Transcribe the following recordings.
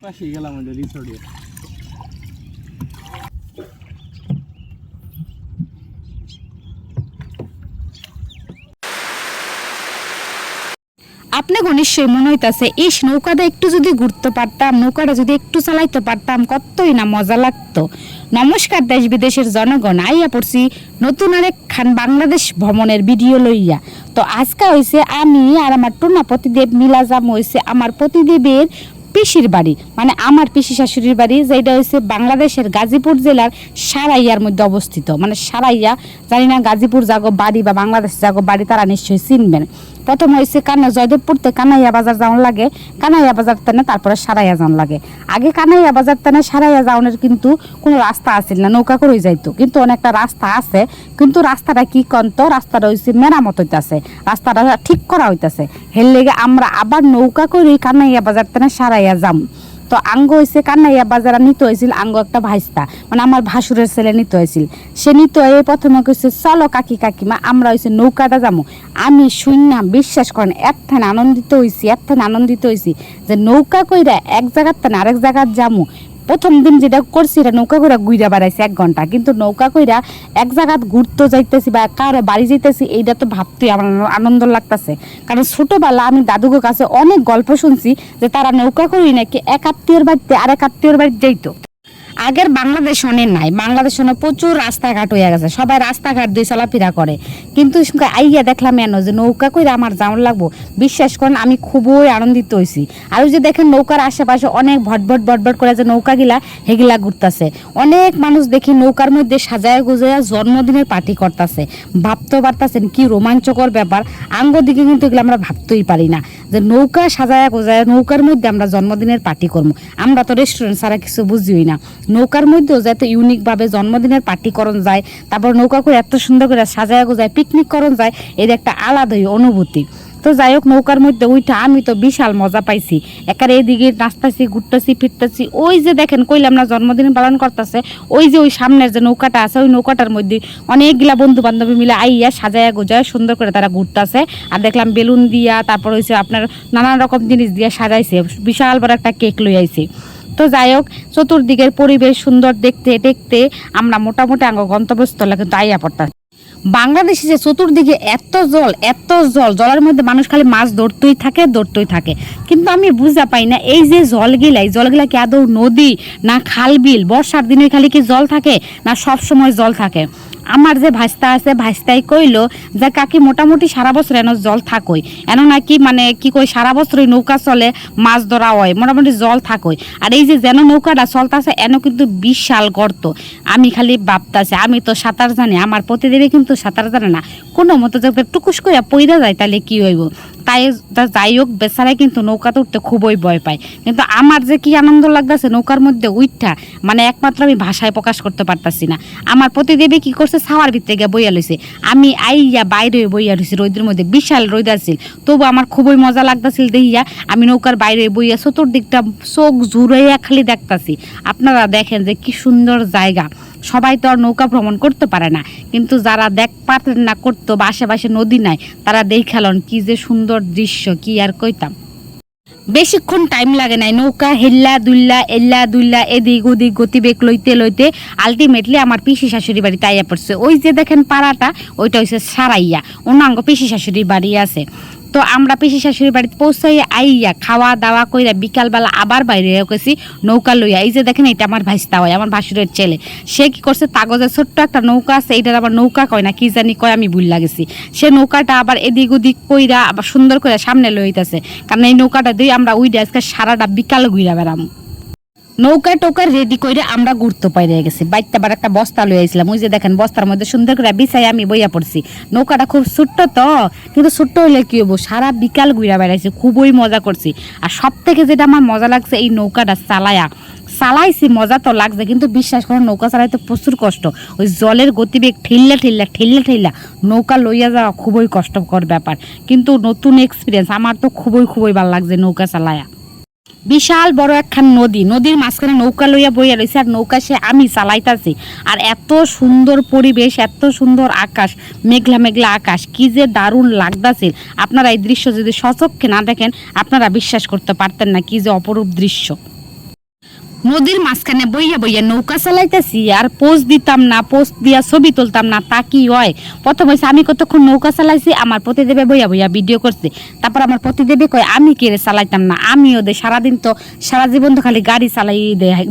পাশে গেলাম ওই রিসোর্টে। আপনাকে নিশ্চয়ই মনে হইতাছে ইস নৌকাটা একটু যদি ঘুরতে পারতাম, নৌকাটা যদি একটু চালাইতে পারতাম কতই না মজা লাগতো। নমস্কার দেশ বিদেশের জনগণ, আইয়া পড়ছি নতুন আরেক খান বাংলাদেশ ভ্রমণের ভিডিও লইয়া। তো আজকে হয়েছে আমি আর আমার টুনা প্রতিদেব মিলা যাম হয়েছে আমার প্রতিদেবের পিসির বাড়ি, মানে আমার পিসি শাশুড়ির বাড়ি, যেটা হচ্ছে বাংলাদেশের গাজীপুর জেলার সারাইয়ার মধ্যে অবস্থিত। মানে সারাইয়া জানি না গাজীপুর জাগো বাড়ি বা বাংলাদেশ জাগো বাড়ি তারা নিশ্চয়ই চিনবেন। প্রথম হয়েছে জয়দেবপুর থেকে কানাইয়া বাজার যাওয়ার লাগে, কানাইয়া বাজার তেনে তারপরে সারাইয়া যাওয়ার লাগে। আগে কানাইয়া বাজার তেনে সারাইয়া যাওয়ার কিন্তু কোনো রাস্তা আসছিল না, নৌকা করেই যাইতো। কিন্তু অনেকটা রাস্তা আছে, কিন্তু রাস্তাটা কি কন্ত, রাস্তাটা হয়েছে মেরামত হইতেছে, রাস্তাটা ঠিক করা হইতেছে। হের লেগে আমরা আবার নৌকা করে কানাইয়া বাজার তেনে সারাইয়া যাম। তো আঙ্গ হয়েছে কানাইয়া বাজারে নিতে হয়েছিল আঙ্গ একটা ভাইস্তা, মানে আমার ভাসুরের ছেলে নিতে হয়েছিল। সে নিতে হয়ে প্রথমে কইছে চলো কাকিমা আমরা হয়েছে নৌকাটা যাবো। আমি শুনলাম, বিশ্বাস করেন এতখান আনন্দিত হয়েছি যে নৌকা কইরা এক জায়গার থেকে আরেক জায়গার যাবো। প্রথম দিন যেটা করছি এটা নৌকা কইরা ঘুরা বেড়াইছি 1 ঘন্টা, কিন্তু নৌকা কইরা এক জায়গা ঘুরতে যাইতেছি বা কারো বাড়ি যাইতেছি এইটা তো ভাবতেই আমার আনন্দ লাগতেছে। কারণ ছোটবেলা আমি দাদুর কাছে অনেক গল্প শুনছি যে তারা নৌকা করি নাকি এক আত্মীয়র বাড়িতে আরেক আত্মীয়র বাড়িতে যাইতো। আগের বাংলাদেশ অনেক নাই, বাংলাদেশ অনেক প্রচুর রাস্তাঘাট হয়ে গেছে, সবাই রাস্তাঘাট দিয়ে চলাফেরা করে। কিন্তু আইয়া দেখলাম এনো যে নৌকা কইরা আমার যাওয়ার লাগবো। বিশ্বাস করেন আমি খুবই আনন্দিত হয়েছি। আর ওই যে দেখেন নৌকার আশেপাশে অনেক ভটভট করে যে নৌকা গিলা হেগিলা ঘুরতেছে। অনেক মানুষ দেখি নৌকার মধ্যে সাজায় গুজায়া জন্মদিনের পার্টি করতেছে। ভাবতেও পারতেছেন কি রোমাঞ্চকর ব্যাপার। আঙ্গ দিকে কিন্তু এগুলো আমরা ভাবতেই পারি না যে নৌকা সাজায় গোজায় নৌকার মধ্যে আমরা জন্মদিনের পার্টি করবো। আমরা তো রেস্টুরেন্ট ছাড়া কিছু বুঝিই না। নৌকার মধ্যেও যাতে ইউনিকভাবে জন্মদিনের পার্টি করণ যায়, তারপর নৌকা করে এত সুন্দর করে সাজায় গোজায় পিকনিক করণ যায়, এর একটা আলাদাই অনুভূতি। তো যাই হোক নৌকার মধ্যে উঠা আমি তো বিশাল মজা পাইছি। একারে এদিকে নাচতেছি ঘুরতেছি ফিরতেছি। ওই যে দেখেন কইলাম না জন্মদিন পালন করতেছে, ওই যে ওই সামনের যে নৌকাটা আছে ওই নৌকাটার মধ্যে অনেকগুলা বন্ধু বান্ধবী মিলে আইয়া সাজায়া গোজায় সুন্দর করে তারা ঘুরতেছে। আর দেখলাম বেলুন দিয়া, তারপর হয়েছে আপনার নানান রকম জিনিস দিয়া সাজাইছে, বিশাল বড় একটা কেক লই আইছে। তো যাই হোক চতুর্দিকের পরিবেশ সুন্দর দেখতে দেখতে আমরা মোটামুটি আঙ্গ গন্তব্যস্থলে কিন্তু আইয়া পড়তাম। বাংলাদেশে যে চতুর্দিকে এত জল, জলের মধ্যে মানুষ খালি মাছ ধরতেই থাকে। কিন্তু আমি বুঝা পাই না এই যে জলগুলা কি আদৌ নদী না খাল বিল, বর্ষার দিনে খালি কি জল থাকে না সব সময় জল থাকে। আমার যে ভাইস্তা আছে ভাইস্তাই কইলো যে কাকি মোটামুটি সারা বছর এন জল থাকই, এন নাকি মানে কি কই সারা বছরই নৌকা চলে, মাছ ধরা হয়, মোটামুটি জল থাকই। আর এই যে যেন নৌকাটা চলতেছে এন কিন্তু বিশাল গর্ত। আমি খালি ভাবতাছি আমি তো সাঁতার জানি, আমার প্রতিদেবী কিন্তু সাঁতার জানে না, কোনো মতো যদি টুকুস করে পইরা যায় তাহলে কি হইব। তাই যাই হোক বেচারাই কিন্তু নৌকাতে উঠতে খুবই ভয় পায়। কিন্তু আমার যে কি আনন্দ লাগতেছে নৌকার মধ্যে উঠা, মানে একমাত্র আমি ভাষায় প্রকাশ করতে পারতাছি না। আমার প্রতিদেবী কি করছে ছাওয়ার ভিতরে গিয়ে বইয়া লইছে, আমি আইয়া বাইরে বইয়া রইছি রোদের মধ্যে, বিশাল রোদ আসছিল, তবু আমার খুবই মজা লাগতেছিল দেখিয়া। আমি নৌকার বাইরে বইয়া চতুর্দিকটা চোখ জুড়াইয়া খালি দেখতাছি। আপনারা দেখেন যে কি সুন্দর জায়গা। সবাই তো আর নৌকা ভ্রমণ করতে পারে না, কিন্তু যারা দেখ পারেন না করতো বা আশেপাশে নদী নাই তারা দেখালন কি যে সুন্দর দৃশ্য, কি আর কইতাম। বেশিক্ষণ টাইম লাগে নাই, নৌকা হেল্লা দুল্লা এদিক ওদিক গতিবেগ লইতে আলটিমেটলি আমার পিসি শাশুড়ি বাড়িতে আইয়া পড়ছে। ওই যে দেখেন পাড়াটা ওইটা হচ্ছে সারাইয়া, অন্যাঙ্গ পিসি শাশুড়ির বাড়ি আছে। তো আমরা পিসি শাশুড়ির বাড়িতে পৌঁছাইয়া আইয়া খাওয়া দাওয়া কইরা বিকালবেলা আবার বাইরে গেছি নৌকা লইয়া। এই যে দেখেন এটা আমার ভাইস্তা হয়, আমার ভাসুরের ছেলে। সে কি করছে কাগজের ছোট্ট একটা নৌকা আছে, এইটার আবার নৌকা কয় না কি জানি কয়, আমি ভুল গেছি। সে নৌকাটা আবার এদিক ওদিক কইরা আবার সুন্দর করে সামনে লইতেছে, কারণ এই নৌকাটা দিয়ে আমরা উইডে আজকে সারাটা বিকাল ঘুরা বেড়াম। নৌকা টোকা রেডি করে আমরা ঘুরতে পাইরে গেছি। বাইতে আবার একটা বস্তা লই আইছিলাম, ওই যে দেখেন বস্তার মধ্যে সুন্দর করে বিছাই আমি বইয়া পড়ছি। নৌকাটা খুব ছোট্ট তো, কিন্তু ছোট্ট হইলে কি হবো, সারা বিকাল ঘুরা বেড়াইছি, খুবই মজা করছি। আর সব থেকে যেটা আমার মজা লাগছে এই নৌকাটা চালাইছি, মজা তো লাগছে, কিন্তু বিশ্বাস করেন নৌকা চালাইতে প্রচুর কষ্ট। ওই জলের গতিবেগ ঠেললা নৌকা লইয়া যাওয়া খুবই কষ্টকর ব্যাপার, কিন্তু নতুন এক্সপিরিয়েন্স। আমার তো খুবই ভালো লাগছে নৌকা চালায়া। বিশাল বড় একখান নদীর মাঝখানে নৌকা লইয়া বইয়া রয়েছে, আর নৌকা সে আমি চালাইতাছি। আর এত সুন্দর পরিবেশ, এত সুন্দর আকাশ, মেঘলা মেঘলা আকাশ, কি যে দারুণ লাগতাছে। আপনারা এই দৃশ্য যদি সচক্ষে না দেখেন আপনারা বিশ্বাস করতে পারতেন না কি যে অপরূপ দৃশ্য। নদীর মাঝখানে বইয়া বইয়া নৌকা চালাইতেছি, আর পোস্ট দিতাম না, পোস্ট দিয়া ছবি তুলতাম না, তা কি হয়? প্রথম হয়েছে আমি কতক্ষণ নৌকা চালাইছি, আমার প্রতিদেবে বইয়া বইয়া ভিডিও করছে। তারপর আমার প্রতিদেবে কয় আমি কে রে চালাইতাম না, আমি ওদের সারাদিন তো সারা জীবন তো খালি গাড়ি চালাই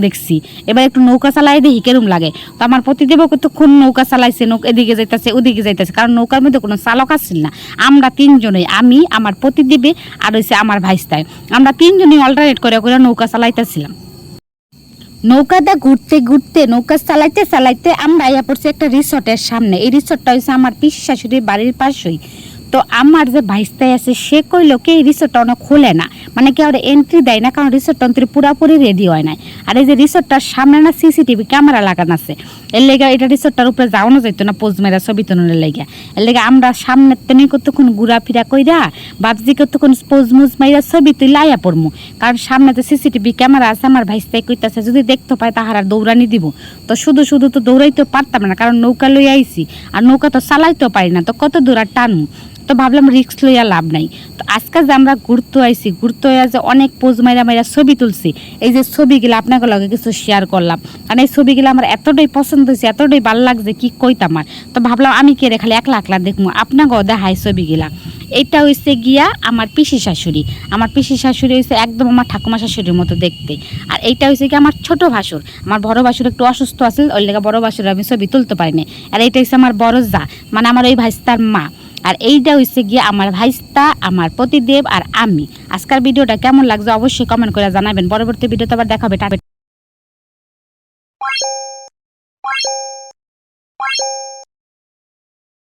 দেখছি, এবার একটু নৌকা চালাই দেখি কেরম লাগে। তো আমার প্রতিদেবে কতক্ষণ নৌকা চালাইছে, এদিকে যাইতেছে ওদিকে যাইতেছে, কারণ নৌকার মধ্যে কোনো চালক আসছিল না। আমরা তিনজনেই, আমি, আমার প্রতিদেবে আর হয়েছে আমার ভাইস্তায়, আমরা তিনজনই অল্টারনেট করে করে নৌকা চালাইতেছিলাম। নৌকাটা ঘুরতে ঘুরতে, নৌকা চালাইতে চালাইতে আমরা আইয়া পড়ছি একটা রিসোর্টের সামনে। এই রিসোর্টটা হচ্ছে আমার পিসি শাশুড়ির বাড়ির পাশেই। তো আমার যে ভাইস্তাই আছে সে কইল কি এই রিসোর্টটা অনেক খোলে না, মানে কি ওরা এন্ট্রি দেয় না, কারণ রিসোর্টটা অন্তরে পুরাপুরি রেডি হয় নাই। আর এই যে রিসোর্টটার সামনে না সিসিটিভি ক্যামেরা লাগানো আছে, এর লেগে এটা রিসোর্টটার উপরে যাওয়ানো যেত না পোজ মেরা ছবি তোলার লেগে। এর লেগে আমরা সামনের তেমনি কতক্ষণ ঘোরাফেরা কইরা ভাবছি কতক্ষণ পোজ মুজ মাইরা ছবি তুলে আয়া পড়মু, কারণ সামনে তো সিসিটিভি ক্যামেরা আছে। আমার ভাইস্তাই কইতাছে যদি দেখতে পায় তাহার আর দৌড়ানি দিব। তো শুধু শুধু তো দৌড়াইতে পারতাম না, কারণ নৌকা লই আইছি, আর নৌকা তো চালাইতেও পারি না, তো কত দূর আর টানমু। তো ভাবলাম রিস্ক লইয়া লাভ নাই। তো আজকে যে আমরা ঘুরতে আইছি, ঘুরতে হইয়া যে অনেক পোজ মাইরা মাইরা ছবি তুলছি, এই যে ছবিগুলো আপনাকে লগে কিছু শেয়ার করলাম, কারণ এই ছবিগুলো আমার এতটাই পছন্দ হয়েছে, এতটাই ভালো লাগছে কি কইতাম। আর তো ভাবলাম আমি কে রে খালি একলা একলা দেখবো, আপনাকেও দেখাই ছবিগুলা। এটা হয়েছে গিয়া আমার পিসি শাশুড়ি। আমার পিসি শাশুড়ি হয়েছে একদম আমার ঠাকুমা শাশুড়ির মতো দেখতে। আর এইটা হয়েছে কি আমার ছোট ভাসুর। আমার বড় ভাসুর একটু অসুস্থ আছে, ওই লেগে বড় ভাসুর আমি ছবি তুলতে পারিনি। আর এইটা হচ্ছে আমার বড় যা, মানে আমার ওই ভাইস্তার মা। আর এইটা হচ্ছে গিয়ে আমার ভাইস্তা, আমার প্রতিদেব আর আমি। আজকের ভিডিওটা কেমন লাগছে অবশ্যই কমেন্ট করে জানাবেন। পরবর্তী ভিডিওতে আবার দেখাবে।